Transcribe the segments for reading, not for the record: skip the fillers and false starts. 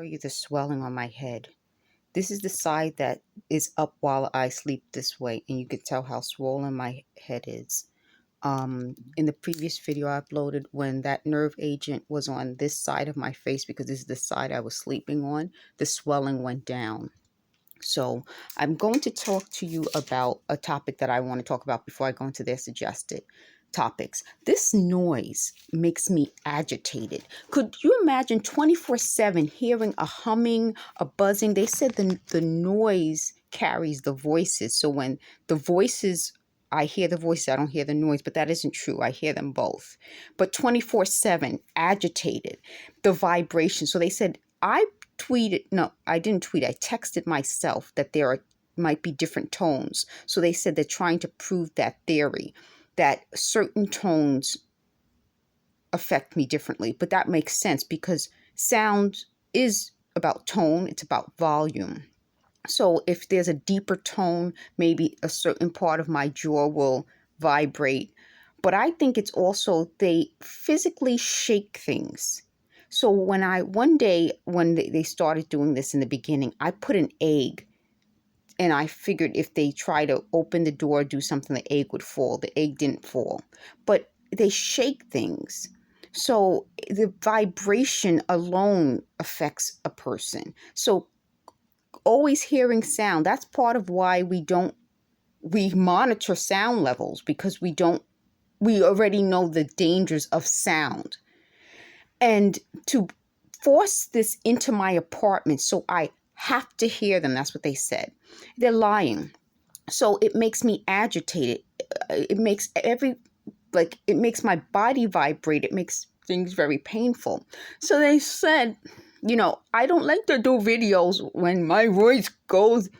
Show you the swelling on my head. This is the side that is up while I sleep this way, and you can tell how swollen my head is. In the previous video I uploaded, when that nerve agent was on this side of my face, because this is the side I was sleeping on, the swelling went down. So I'm going to talk to you about a topic that I want to talk about before I go into their suggested topics. This noise makes me agitated. Could you imagine 24/7 hearing a humming, a buzzing? They said the noise carries the voices. So when the voices, I hear the voices, I don't hear the noise, but that isn't true. I hear them both. But 24/7 agitated, the vibration. So they said, I didn't tweet, I texted myself that might be different tones. So they said they're trying to prove that theory, that certain tones affect me differently. But that makes sense because sound is about tone, it's about volume. So if there's a deeper tone, maybe a certain part of my jaw will vibrate. But I think it's also they physically shake things. So one day when they started doing this in the beginning, I put an egg, and I figured if they try to open the door, do something, the egg would fall. The egg didn't fall, but they shake things. So the vibration alone affects a person. So always hearing sound, that's part of why we monitor sound levels, because we already know the dangers of sound. And to force this into my apartment, so I have to hear them, that's what they said. They're lying. So it makes me agitated. It makes it makes my body vibrate. It makes things very painful. So they said, I don't like to do videos when my voice goes.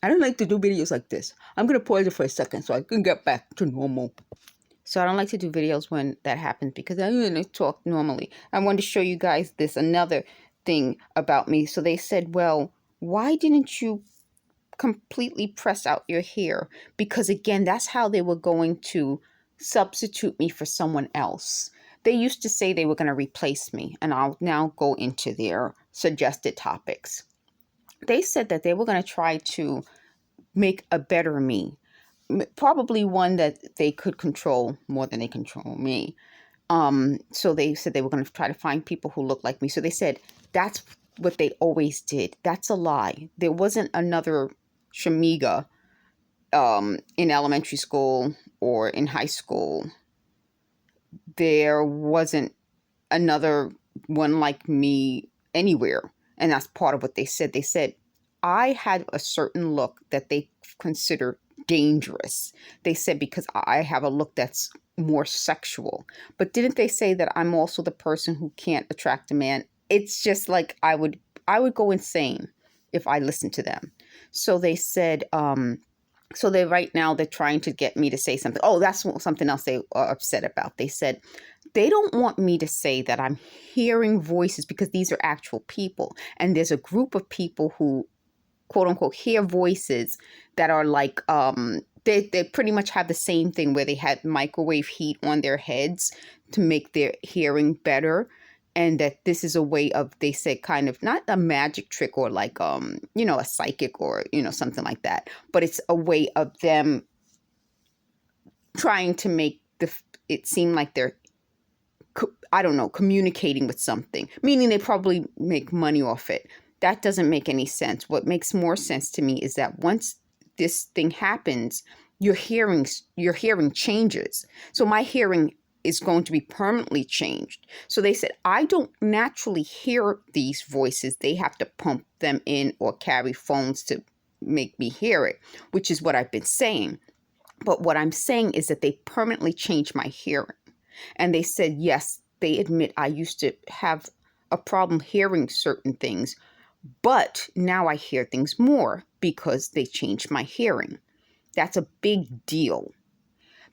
I don't like to do videos like this. I'm going to pause it for a second so I can get back to normal. So I don't like to do videos when that happens because I'm going to talk normally. I wanted to show you guys this another thing about me. So they said, well, why didn't you completely press out your hair? Because again, that's how they were going to substitute me for someone else. They used to say they were going to replace me, and I'll now go into their suggested topics. They said that they were going to try to make a better me, probably one that they could control more than they control me. So they said they were going to try to find people who look like me. So they said that's what they always did. That's a lie. There wasn't another Shamega in elementary school or in high school. There wasn't another one like me anywhere. And that's part of what they said. They said I had a certain look that they consider dangerous. They said because I have a look that's more sexual. But didn't they say that I'm also the person who can't attract a man? It's just like I would go insane if I listened to them. So they said, so right now they're trying to get me to say something. Oh, that's something else they are upset about. They said they don't want me to say that I'm hearing voices because these are actual people. And there's a group of people who, quote unquote, hear voices that are like, they pretty much have the same thing where they had microwave heat on their heads to make their hearing better. And that this is a way of, they said, kind of not a magic trick or like, a psychic or, something like that. But it's a way of them trying to make it seem like they're, I don't know, communicating with something, meaning they probably make money off it. That doesn't make any sense. What makes more sense to me is that once this thing happens, your hearing changes. So my hearing is going to be permanently changed. So they said, I don't naturally hear these voices. They have to pump them in or carry phones to make me hear it, which is what I've been saying. But what I'm saying is that they permanently changed my hearing. And they said, yes, they admit I used to have a problem hearing certain things, but now I hear things more because they changed my hearing. That's a big deal.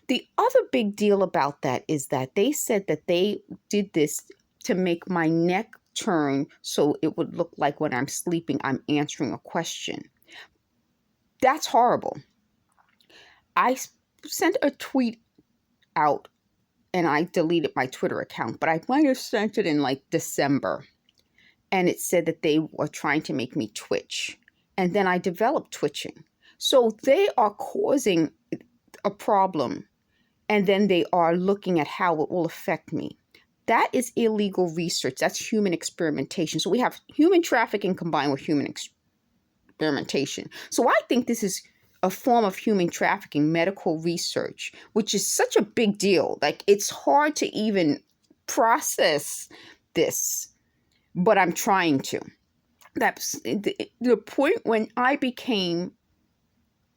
The other big deal about that is that they said that they did this to make my neck turn so it would look like when I'm sleeping, I'm answering a question. That's horrible. I sent a tweet out and I deleted my Twitter account, but I might have sent it in like December. and it said that they were trying to make me twitch. And then I developed twitching. So they are causing a problem, and then they are looking at how it will affect me. That is illegal research. That's human experimentation. So we have human trafficking combined with human experimentation. So I think this is a form of human trafficking, medical research, which is such a big deal. Like, it's hard to even process this, but I'm trying to. That's the point when I became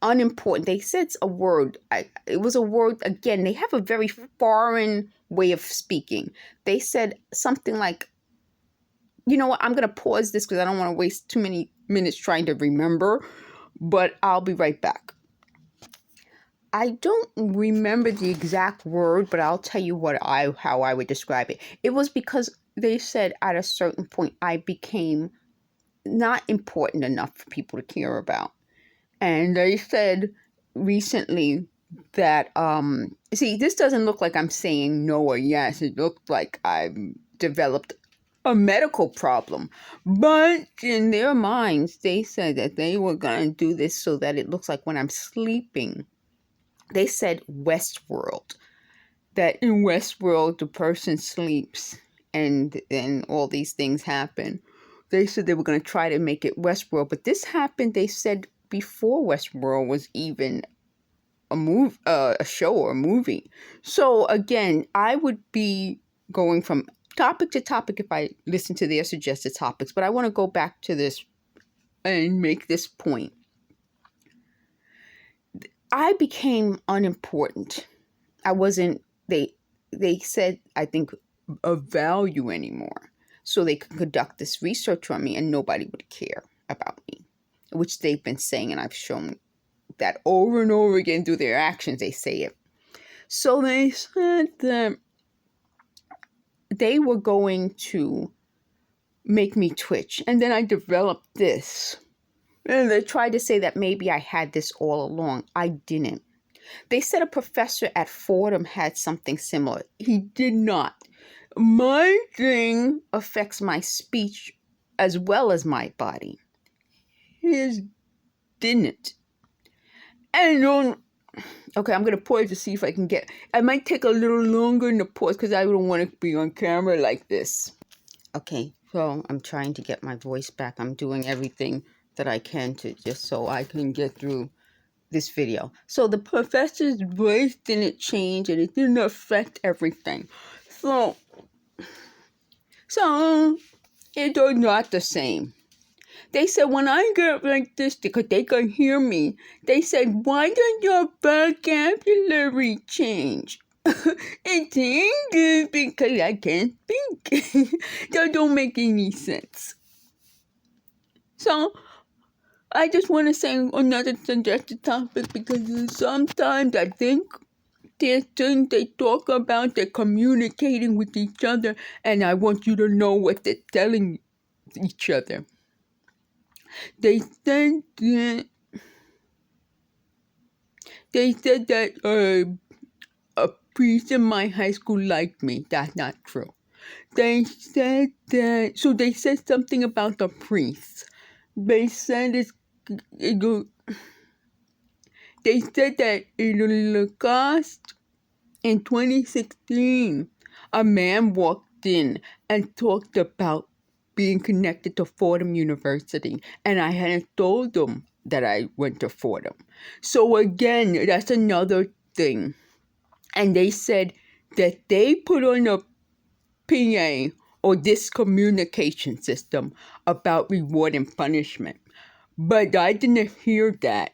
unimportant. They said a word. It was a word, again, they have a very foreign way of speaking. They said something like, you know what, I'm going to pause this because I don't want to waste too many minutes trying to remember, but I'll be right back. I don't remember the exact word, but I'll tell you how I would describe it. It was because they said at a certain point I became not important enough for people to care about. And they said recently that, see, this doesn't look like I'm saying no or yes. It looked like I've developed a medical problem. But in their minds, they said that they were going to do this so that it looks like when I'm sleeping. They said Westworld. That in Westworld, the person sleeps and then all these things happen. They said they were going to try to make it Westworld. But this happened, they said, before Westworld was even a show or a movie. So again, I would be going from topic to topic if I listen to their suggested topics, but I want to go back to this and make this point. I became unimportant. I wasn't, they said, I think, of value anymore. So they could conduct this research on me and nobody would care about me, which they've been saying, and I've shown that over and over again through their actions. They say it. So they said that they were going to make me twitch. And then I developed this. And they tried to say that maybe I had this all along. I didn't. They said a professor at Fordham had something similar. He did not. My thing affects my speech as well as my body. His didn't. And okay, I'm going to pause to see if I can I might take a little longer in the pause because I don't want to be on camera like this. Okay, so I'm trying to get my voice back. I'm doing everything that I can to just so I can get through this video. So the professor's voice didn't change and it didn't affect everything. So it was not the same. They said when I get like this, because they can hear me, they said, why does your vocabulary change? It changes because I can't think. That don't make any sense. So I just want to say another suggested topic because sometimes I think there's things they talk about, they're communicating with each other, and I want you to know what they're telling each other. They said that a priest in my high school liked me. That's not true. They said something about the priest. They said they said that in Lacoste in 2016, a man walked in and talked about being connected to Fordham University, and I hadn't told them that I went to Fordham. So again, that's another thing. And they said that they put on a PA or this communication system about reward and punishment. But I didn't hear that.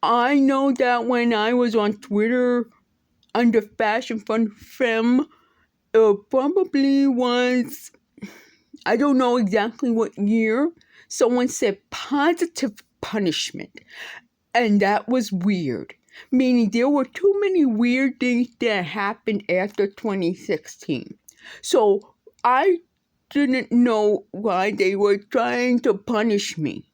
I know that when I was on Twitter under Fashion Fun Femme, it probably was, I don't know exactly what year, someone said positive punishment. And that was weird. Meaning there were too many weird things that happened after 2016. So I didn't know why they were trying to punish me.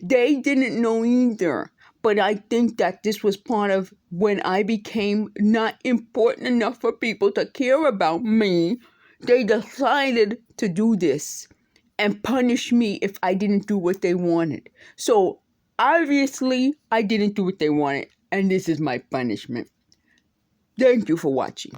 They didn't know either. But I think that this was part of when I became not important enough for people to care about me. They decided to do this. and punish me if I didn't do what they wanted. So obviously, I didn't do what they wanted, and this is my punishment. Thank you for watching.